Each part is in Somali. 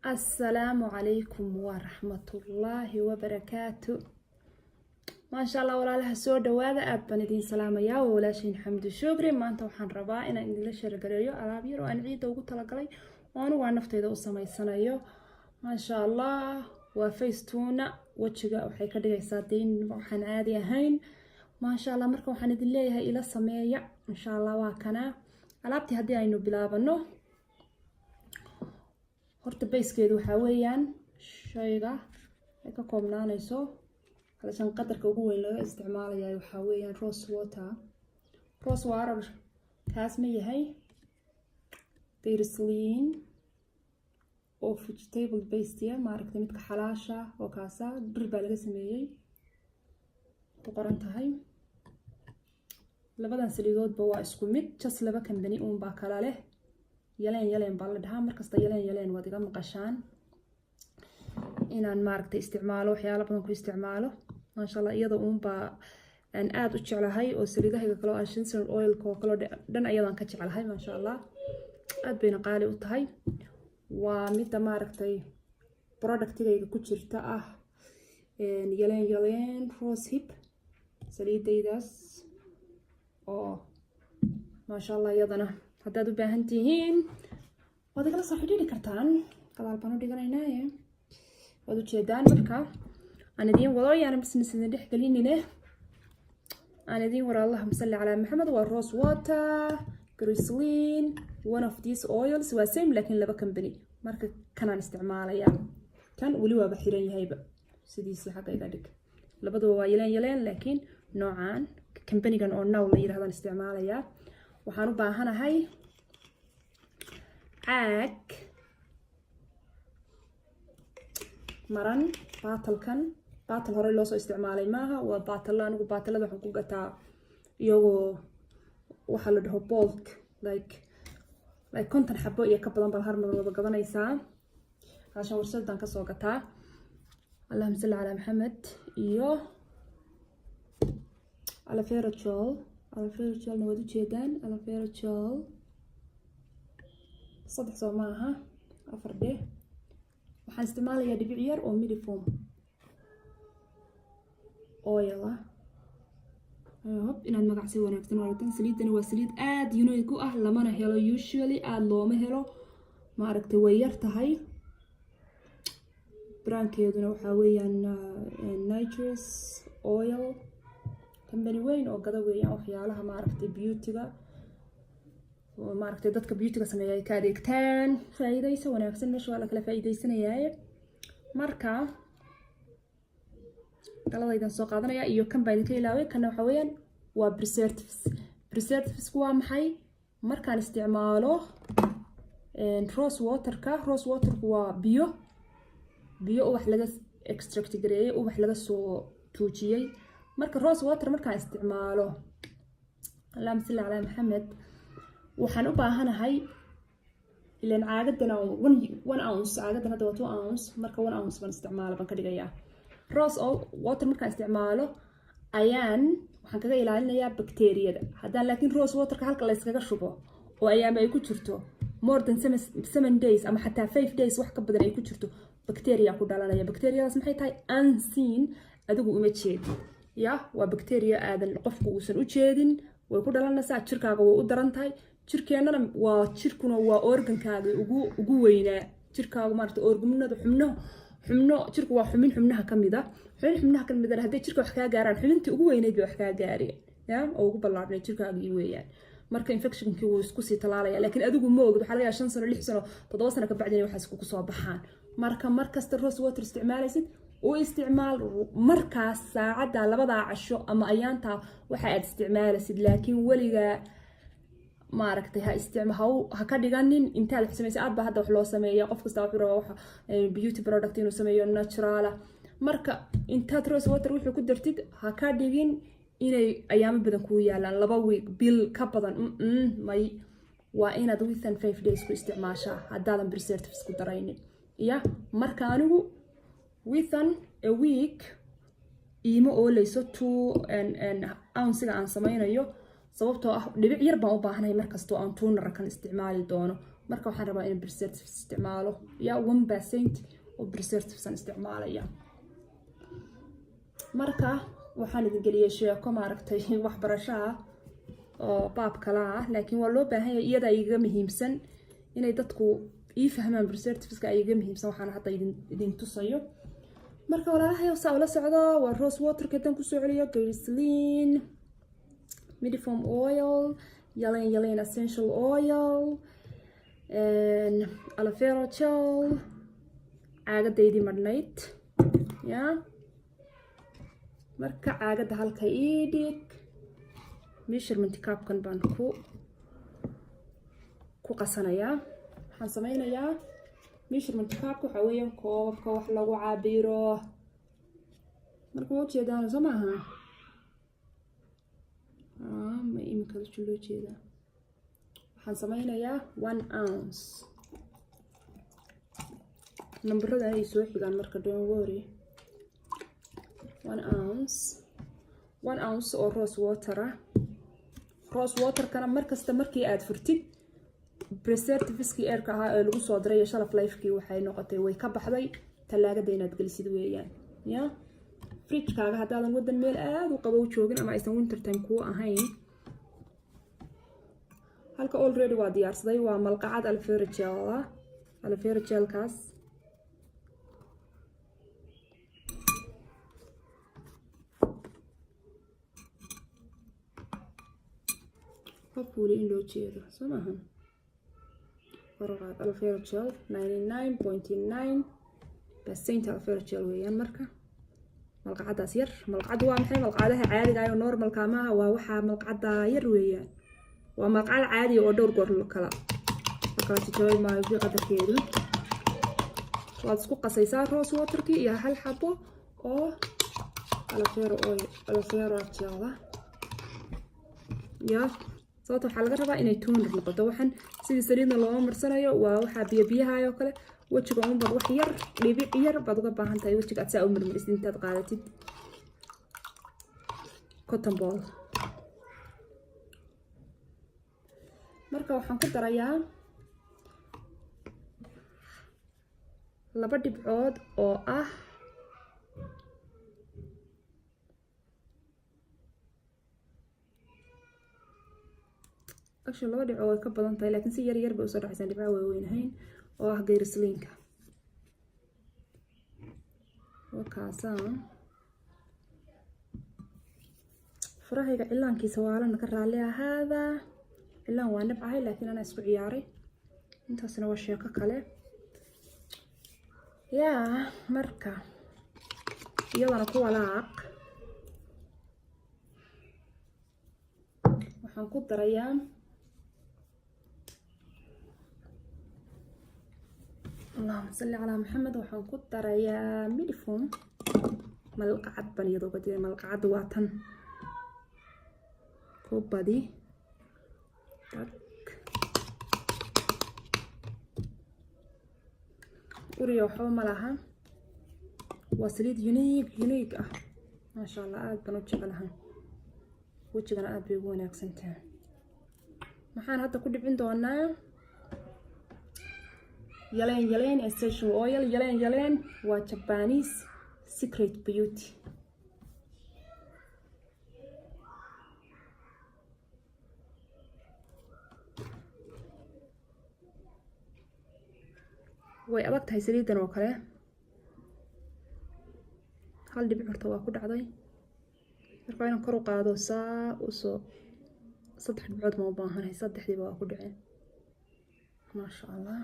السلام عليكم ورحمة الله وبركاته. ما شاء الله ولا لها سود وهذا أبن دين سلام يا ولا شيء حمد الشكر ما أنت وحن ربا إن إنجليش رجليو على بيرو أن عيد وقت لقلي وأنا وعنفت إذا أصلا يسنايو ما شاء الله وفيستونا وتشجع وحيك دي سادين وحن عادي هين ما شاء الله مركو وحن دليها إلى السماية إن شاء الله وكنا علبتي هدي عينو بلابنو horta bayskeedu waxa weeyaan shayga ay ka koobnaanayso halashan qadarka ugu weyn laga isticmaalayo waxa weeyaan rose water kaas ma yahay Vaseline oo vegetable based ma aragtay midka xalaasha oo kaasa dhir baa laga sameeyay ku qoran tahay labadan saliidoodba waa isku mid just laba company baa kala leh يلين بالله مركز يلين وادي قام قشان إن ماركت استعماله وحياله بدنا كل استعماله ما شاء الله أيضا با أن آد وتش على هاي وسريده هيك كلو أشنسر أويل كلو دن أيضا كتش على هاي ما شاء الله آد بين قالي وتهاي وميتا ماركتي برودكت هيك كتشر تاه يلين روز هيب سريده يداس ما شاء الله أيضا haddaad u baahan tihiin waad kala soo xidhiidhi kartaan qadaal baan u dhiganaynaa waad u jeedaan marka aan idin wado yaana business idin dhex gelinine aan idin wara Allahumma salli ala Muhammad wa rose water Vaseline one of these oils waa same laakiin laba company marka kanaan isticmaalaya kan wali waa xiran yahayba sidiisa xaqa iga dhig labadaba waa yeleen laakiin noocan company-gan oo now la yiraahdo isticmaalaya waxaan u baahanahay caag maran baatal hore loo soo isticmaalay maaha waa baatal anigu baatalada waxaan ku gataa iyagoo waxa la dhaho bulk like konton xabo iyo ka badan bal har mar wada gadanaysaa haashan warsadan ka soo gataa Allahumma salli ala Muhammad iyo aloe vera gel نود جدًا aloe vera gel صدق سو معها أفرده وحنستعمله يا دبيعير أو ميديفوم أويلا هوب إن المقع سوى نكتن ورقتن سليدنا وسليد آد ينويكو أهلا ما نهيلو usually آد لو مهلو ما أركت ويرتهاي برانكيدنا وحاويا nitrous oil company weyn oo gada weeyaan waxyaalaha maaragtay beauty-ga oo maaragtay dadka beauty-ga sameeyay ka adeegtaan faa'iideysa wanaagsan meesha waa la kala faa'iideysanayaa marka daladaydan soo qaadanaya iyo kan baa idinka ilaaway kana waxa weeyaan waa preservatives waa maxay markaan isticmaalo rose water waa biyo wax laga extract gareeyay wax laga soo tuujiyay marka rose water markaan isticmaalo Allahumma salli ala Muhammad waxaan u baahanahay ilaan caagadan 1 ounce caagadan hadda waa 2 ounce marka 1 ounce baan isticmaalo baan ka dhigayaa rose water markaan isticmaalo waxaan kaga ilaalinayaa bakteeriyada haddaan laakiin rose waterka halka la iskaga shubo oo ayaama ay ku jirto more than 7 days ama xataa 5 days wax ka badan ay ku jirto bakteeriya ku dhalanaya bakteeriyadaas maxay tahay unseen adigu uma jeedin ya waa bacteria aadan qofku uusan u jeedin way ku dhalanaysaa jirkaaga way u daran tahay jirkeenana waa jirkuna waa organkaaga ugu weynaa jirkaaga maarta orgamnada xubno jirku waa xubnaha kamida haddii jirka wax ka gaaraan xubintii ugu weynayd bay wax ka gaareen ya oo ugu ballaarnay jirkaaga weeyaan marka infectionkii wuu isku sii talaalaya laakiin adigu ma ogid waxa laga yaabaa 5 sano 6 sano 7 sano ka bacdina waxaas ku soo baxaan markasta rose water isticmaalaysid واستعمال مركز ساعة لبضع عشو أما أيانتا واحد استعمال سيد لكن وليغا ما ركتها استعمال هكذا جنين انت هذا حسمي ساعات بهذا وحلو سمية قف كستاف يروح بيوتي برودكتين وسمية ناتشرالة مركا انت تروس وتر وحلو كدرتيد هكذا جين إني أيام بدن كويا لان لبوي بيل كبضا ماي وإنا دويثن 5 days كو استعماشا هذا بريسيرتيفز كدريني يا مركا أنو within a week إيمو أوليسو 2 ounce aan samaynayo sababtoo ah dhibic yar baan u baahanahay markastoo aan tuunar kan isticmaali doono marka waxaan rabaa in preservatives isticmaalo ya 1% oo preservatives aan isticmaalaya marka waxaan idin geliyay sheeko maaragtay waxbarasho ah oo baab kala ah laakiin waa loo baahan yahay iyada iga muhiimsan inay dadku ii fahmaan preservativeska iga muhiimsan waxaan hadda idin tusayo marka walaalahay saa ula socdo waa rose water kadan ku soo celiyo glycerin mediform oil yalen essential oil and aloe vera gel caagadeydii marnayd ya marka caagada halka ii dhig measurement cup-kan baan ku qasanayaa waxaan sameynayaa measurement cup waxa weeyaan koobka wax lagu cabiro marka waa jeedaan soo maaha ma imika loo jeedaa waxaan sameynayaa 1 ounce numberada ay soo xigaan marka don't worry 1 ounce oo rose water ah rose water kana markasta markii aad furtid preservativeski airka ahaa ee lagu soo diray shelf life-kii waxay noqotay way ka baxday talaagada inaad gelisid weeyaan ya fridge-kaaga haddaadan wadan meel aad u qabow joogin ama aysan winter time ku ahayn halka already waa diyaarsaday waa malqacad aloe vera gel-kaas hopefully in loo jeedo soo maaha aloe vera gel 99.9% aloe vera gel weeyaan marka malqacadaas yar malqacadu waa maxay malqacadaha caadiga ah oo normalka maaha waa waxa malqacada yar weeyaan waa malqacad caadi oo dhowr goor kala jabay maayo fi qadarkeedu waad isku qasaysaa rose waterkii iyo hal xabo oo aloe vera gel ya sababta waxaa laga rabaa inay toner noqoto waxaan sidii saliidna looma marsanayo waa waxaa biyaha oo kale wajiga un bad wax yar dhibic yar baad uga baahan tahay wajiga aad saa u marmarisid intaad qaadatid cotton ball marka waxaan ku darayaa 2 dhibcood oo ah actually 2 dhibcood way ka badan tahay laakiin si yar bay u soo dhaxaysan dhibco waaweyn ahayn oo ah glycerin-ka wakaasaan farahayga cilaankiisa waalan ka raali ahaada cilaan waa nabcahay laakiin ana isku ciyaaray intaasna waa sheeko kale yaa marka iyadana ku walaaq waxaan ku darayaa اللهم صل على محمد waxaan ku darayaa mediform malqacad ban iyadoo badii malqacad waatan ku badi uriyo waxba ma laha waa saliid unique ah ma sha Allah aad baan u jecelahay wajigana aad bay ugu wanaagsan tahay maxaan hadda ku dhibin doonaa yalen essential oil yalen waa Japanese secret beauty way adag tahay saliidan oo kale hal dhibic horta waa ku dhacday marka inaan kor u qaado saa u soo 3 dhibcood ma u baahanahay 3diiba waa ku dhaceen ma sha Allah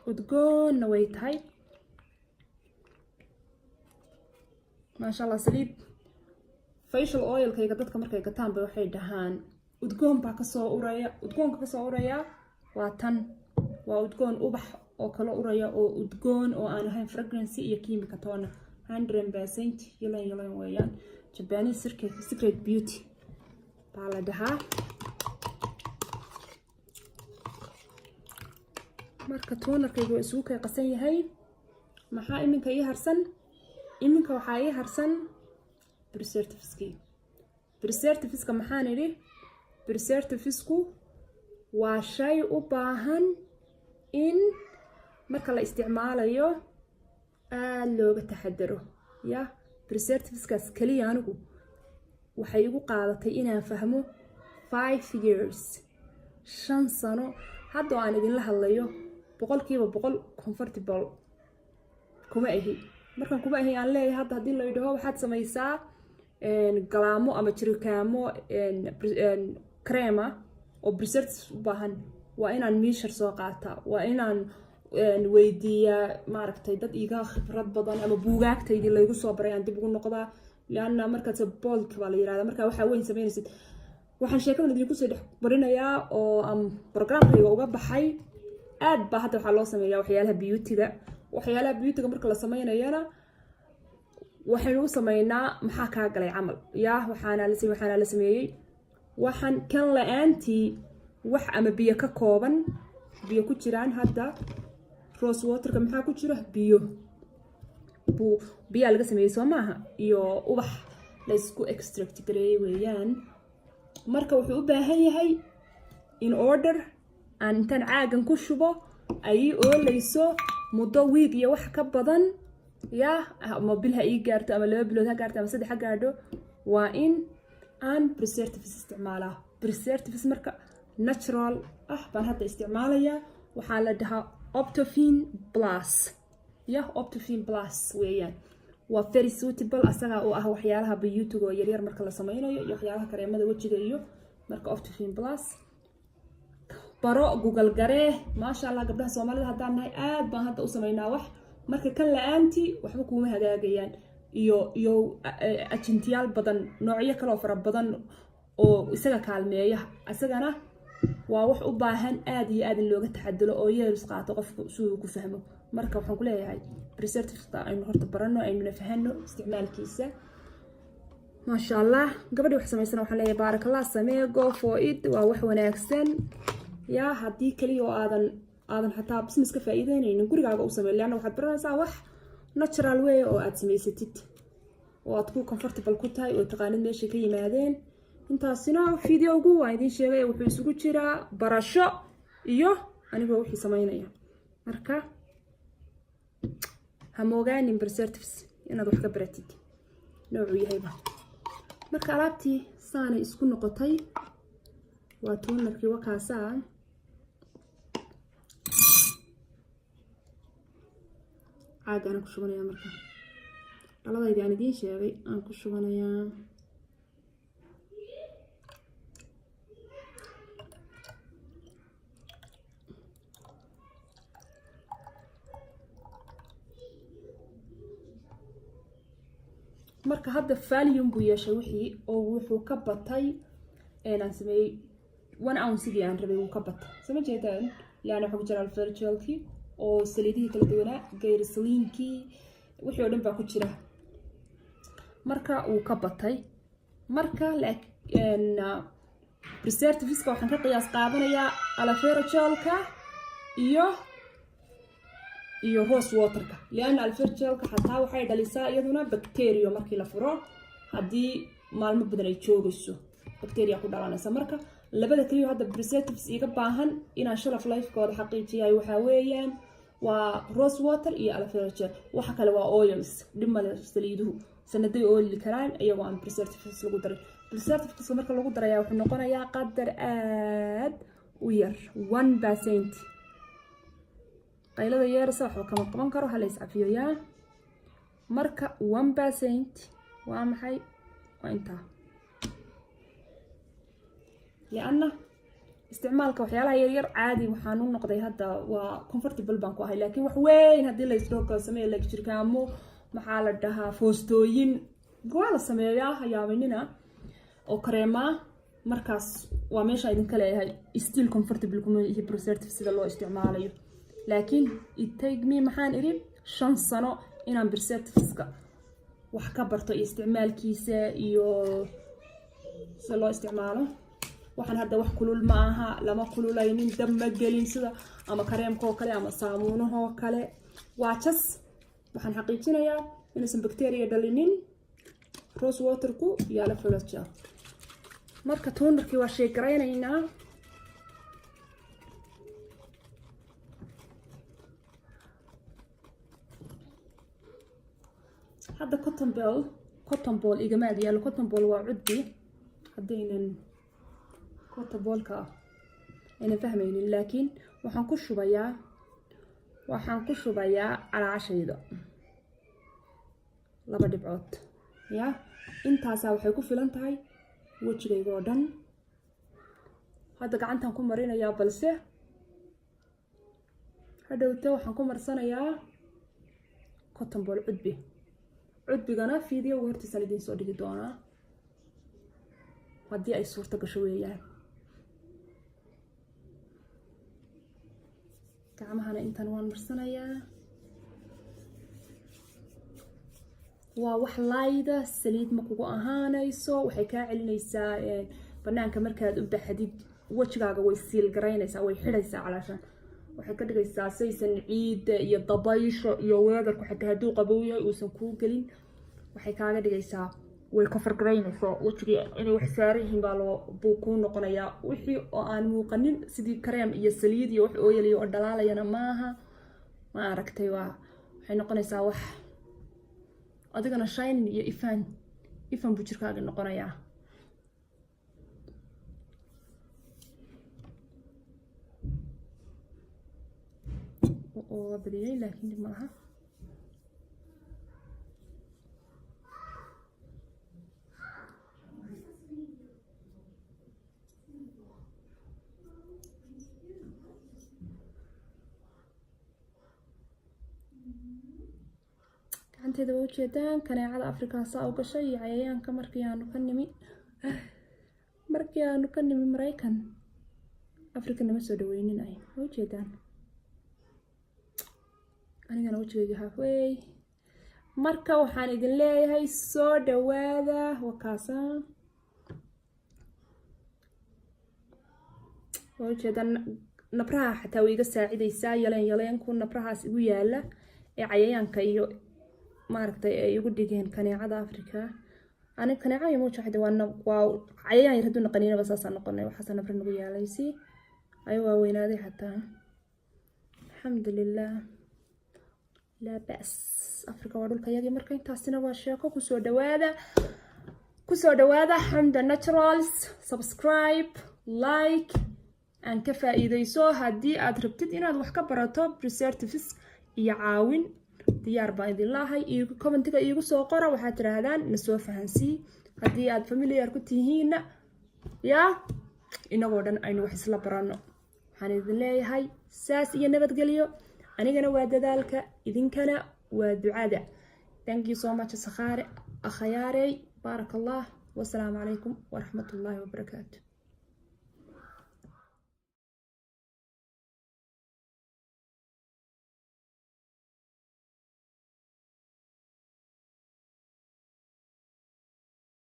udgoonna way tahay ما شاء الله سليد facial oil-kayga dadka markay gataan bay waxay dhahaan udgoon baa ka soo uraya udgoonka ka soo uraya waa tan waa udgoon ubax oo kala uraya oo udgoon oo aan ahayn fragrance iyo kiimika toona 100% yelen weeyaan Japanese secret beauty baa la dhahaa marka tonerkaygu isugu kay qasan yahay maxaa iminka ii harsan iminka waxaa ii harsan preservativeska maxaan idhi preservativesku waa shay u baahan in marka la isticmaalayo aad looga taxadaro ya preservativeskaas kaliya anigu waxay igu qaadatay inaan fahmo 5 years 5 sano hadda aan idin la hadlayo 100% comfortable kuma ahi markaan kuma ahi aan leeyahay hadda hadii la yidhaahdo waxaad samaysaa galaamo ama jirkaamo crema oo preservatives u baahan waa inaan measure soo qaataa waa inaan weydiiyaa maaragtay dad iga khibrad badan ama buugaagtaydii laygu soo baray aan dib ugu noqdaa laana markaas boolk baa la yiraahdaa marka waxa weyn sameynaysid waxaan sheekadan idinku soo dhex barinayaa oo am programkayga uga baxay aad ba hadda waxa loo sameeyaa waxyaalaha beautyga marka la sameynayana waxaan u sameynaa maxaa ka galay camal yaa waxaana la sameeyay waxaan kan la'aantii wax ama biyo ka kooban biyo ku jiraan hadda rose waterka maxaa ku jira biyo laga sameeyay soo maaha iyo ubax la isku extract gareeyay weeyaan marka wuxuu u baahan yahay in order aan intaan caagan ku shubo ay oolayso muddo week iyo wax ka badan yaa ama bil ha ii gaarto ama 2 bilood ha gaarto ama 3 ha gaadho waa in aan preservatives isticmaalaa preservatives marka natural baan hadda isticmaalayaa waxaa la dhahaa Optofin Plus Optofin Plus weeyaan waa very suitable asaga oo ah waxyaalaha beautyga oo yaryar marka la sameynayo iyo waxyaalaha kareemada wajiga iyo marka Optofin Plus baro Google garee maasha Allah gabdhaha Soomaalida hadaan nahay aad baan hadda u sameynaa wax marka kan la'aantii waxba kuma hagaagayaan iyo agentsiyaal badan noocyo kale oo fara badan oo isaga kaalmeeya asagana waa wax u baahan aad iyo aad looga taxadalo oo yeeris qaato qofku suu ku fahmo marka waxaan ku leeyahay preservatives aynu horta barano aynu fahano isticmaalkiisa ma sha Allah gabadhi wax sameeysan waxaan leeyahay barakallah sameeyo go for it waa wax wanaagsan yaa hadii kaliya oo aadan xataa business ka faa'iideynaynin gurigaaga u sameeyo laana waxaad baranaysaa wax natural way oo aad sameysatid oo aad ku comfortable ku tahay oo taqaanid meesha ka yimaadeen intaasina videogu waan idin sheegay wuxuu isugu jiraa barasho iyo anigoo wixii sameynaya marka hamogaanin preservatives inaad wax ka baratid noocu yahayba marka alaabtii saana isku noqotay waa tonerkii wakaasaa caag aan ku shubanayaa marka labadayda aan idiin sheegay aan ku shubanayaa marka hadda volume buu yeeshay wixii oo wuxuu ka batay aan sameeyay 1 ounce aan rabay uu ka batay sama jeedaan laana waxa ku jira alfarjalki oo saliidihii kala duwanaa glycerinkii wixii oo dhan baa ku jira marka uu ka batay marka laakiin preservativeska waxaan ka qiyaas qaadanayaa alfarjalka iyo rose waterka laana alfarjalka xataa waxay dhalisaa iyaduna bacteria markii la furo hadii maalmo badan ay joogayso bacteria ku dhalanaysa marka labada kaliya hadda preservatives iga baahan inaan shelf life-kooda xaqiijiyay waxa weeyaan waa rose water iyo aloe gel waxa kale waa oils dhimale saliiduhu sanaday oil karaan iyagoo aan preservatives lagu daray preservatives marka lagu darayaa wuxuu noqonayaa qadar aad u yar 1% qaylada yeersa waxa kama qaban karo hal iscafiyo yaa marka 1% waa maxay waa inta لأنه استعمالك وحيالها يرير عادي وحانون نقضي هذا وكمفورتبل بانكو هاي لكن وحوين هدي اللي يسروك سميه لك شركامو محالة دها فوستوين قوالا سميه ياها يابينينا او كريما مركز وميشا ايدن كلا هاي still comfortable كما هي preservative سيدا لو استعمالي لكن it take me محان إريب 5 سنة inaan preservativeska wax ka barto isticmaalkiisa iyo si loo isticmaalo waxaan hadda wax kulul ma aha lama kululaynin dab ma gelin sida ama kareemka oo kale ama saamuunaha oo kale waa jas waxaan xaqiijinayaa inaysan bacteria dhalinin rose waterku iyo aloe vera marka tonerkii waa shay gareynaynaa هذا cotton ball إجماعي يعني cotton ball وعدي هدينا cotton ball كا أنا فاهمين لكن waxaan ku shubayaa calaashayda 2 dhibcood ya intaas waxay ku filan tahay wajigayga oo dhan hadda gacantan ku marinayaa balse hadhowta waxaan ku marsanayaa cotton ball cudbigana video hortiisa idin soo dhigi doonaa haddii ay suurta gasho weeyaan gacmahana intan waan marsanayaa waa wax layda saliid ma kugu ahaanayso waxay ka celinaysaa banaanka markaad u baxdid wajigaaga way siil garaynaysaa way xidhaysaa calaashan waxay ka dhigaysaa saysan ciida iyo dabaysho iyo weedarku xataa hadduu qabow yahay uusan kuu gelin waxay kaaga dhigaysaa way ka fargaraynaysaa wajiga inay wax saaran yihiin buu kuu noqonayaa wixii oo aan muuqanin sidii kareem iyo saliid iyo wax ooyal iyo dhalaalayana maaha ma aragtay waxay noqonaysaa wax adigana shining iyo ifan buu jirkaaga noqonayaa oo badiyay laakiin dib malaha gacantayda waa ujeedaan kaneecada afrika saa u gashay iyo cayayaanka markii aanu ka nimi maraykan afrika nama soo dhaweynin ay waa ujeedaan anigana wajigayga halfway marka waxaan idin leeyahay soo dhawaada wakaasa waa ujeedaan nabraha xataa way iga saacidaysaa yaleen ku nabrahaas igu yaala ee cayayaanka iyo maaragtay ay igu dhigeen kaneecada afrika ani kaneeca iyo muujaxda waa cayayaan yar haduu naqaniinaba saas noqonay waxa nabra nagu yaalaysi ay waa weynaaday xataa alxamdulillah la bas afrika waa dhulka yagi marka intaasina waa sheeko kusoo dhawaada Hamda Naturals subscribe like aan ka faa'iideyso haddii aad rabtid inaad wax ka barato preservatives iyo caawin diyaar baan idin lahay commentiga iigu soo qora waxaad tiraahdaan na soo fahansii haddii aad familiar ku tihiin ya inagoo dhan aynu wax isla barano waxaan idin leeyahay saas iyo nabadgelyo anigana waa dadaalka idinkana waa ducada thank you so much akhayaarey barakallah wassalaamu calaykum waraxmatullaahi wabarakaatu